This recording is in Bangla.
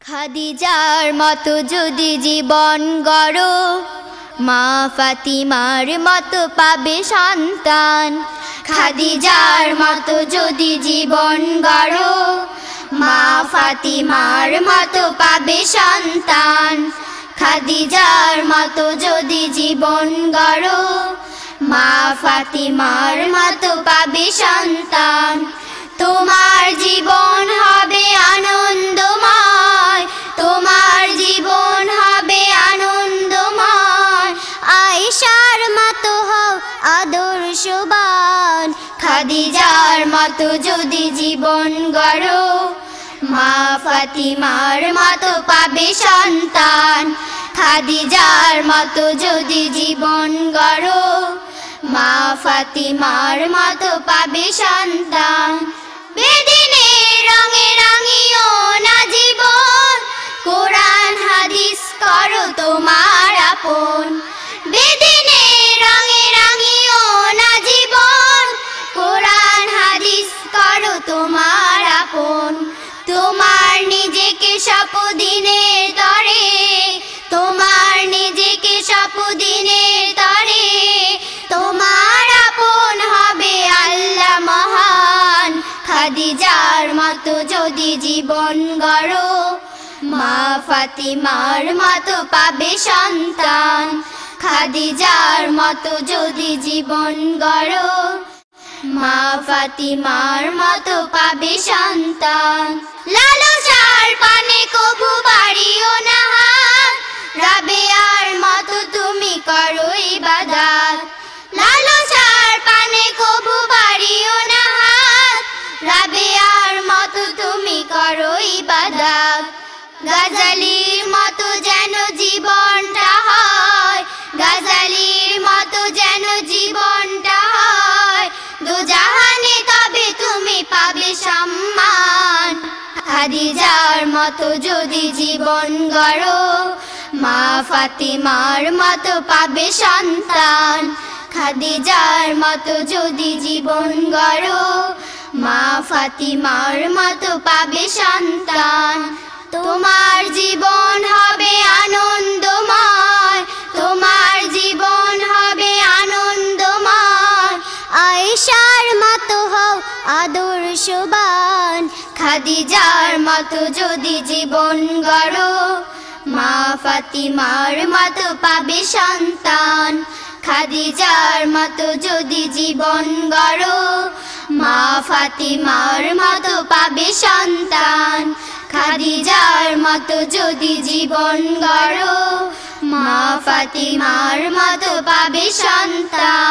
খাদিজার মতো যদি জীবন গড়ো, মা ফাতিমার মতো পাবে সন্তান। খাদিজার মতো যদি জীবন গড়ো, মা ফাতিমার মতো পাবে সন্তান। খাদিজার মতো যদি জীবন গড়ো, মা ফাতিমার মতো পাবে সন্তান। তোমার জীবন হবে আনন্দময়, তোমার জীবন হবে আনন্দময়। আয়েশার মতো হও আদর্শবান। খাদিজার মতো যদি জীবন গড়ো, মা ফাতিমার মতো পাবে সন্তান। খাদিজার মতো যদি জীবন গড়ো, মা ফাতিমার মতো পাবে সন্তান। বেদিনের রঙে রাঙিও না জীবন, কোরআন হাদিস করো তোমার আপন। বেদিনের রঙে রাঙিও না জীবন, কোরআন হাদিস করো তোমার আপন। তোমার নিজেকে সপদিনের তরে, তোমার নিজেকে সপদিনের তরে। তোমার আপন হবে আল্লাহ মহান। খাদিজার মতো যদি জীবন গড়ো, মা ফাতিমার মতো পাবে সন্তান। খাদিজার মতো যদি জীবন গড়ো, মা ফাতিমার মতো পাবে সন্তান। লালসার পানে কবু বাড়িও না হাত, রাবেয়ার মতো তুমি করো ইবাদত। লালসার পানে কবু বাড়িও না হাত, রাবেয়ার মতো তুমি করো ইবাদত। গাজালির মতো যেন জীবনটা হয়, গাজালির মতো যেন জীবনটা হয়। দুজাহানে তবে তুমি পাবে সম্মান। খাদিজার মতো যদি জীবন গড়ো, মা ফাতিমার মতো পাবে সন্তান। খাদিজার মতো যদি জীবন গড়ো, মা ফাতিমার মতো পাবে সন্তান। তোমার জীবন হবে আনন্দময়, তোমার জীবন হবে আনন্দময়। আয়েশার মতো হও আদর্শবান। খাদিজার মতো যদি জীবন গড়ো, মা ফাতিমার মতো পাবে সন্তান। খাদিজার মতো যদি জীবন গড়ো, মা ফাতিমার মতো পাবে সন্তান। খাদিজার মতো যদি জীবন গড়ো, মা ফাতিমার মতো পাবে সন্তান।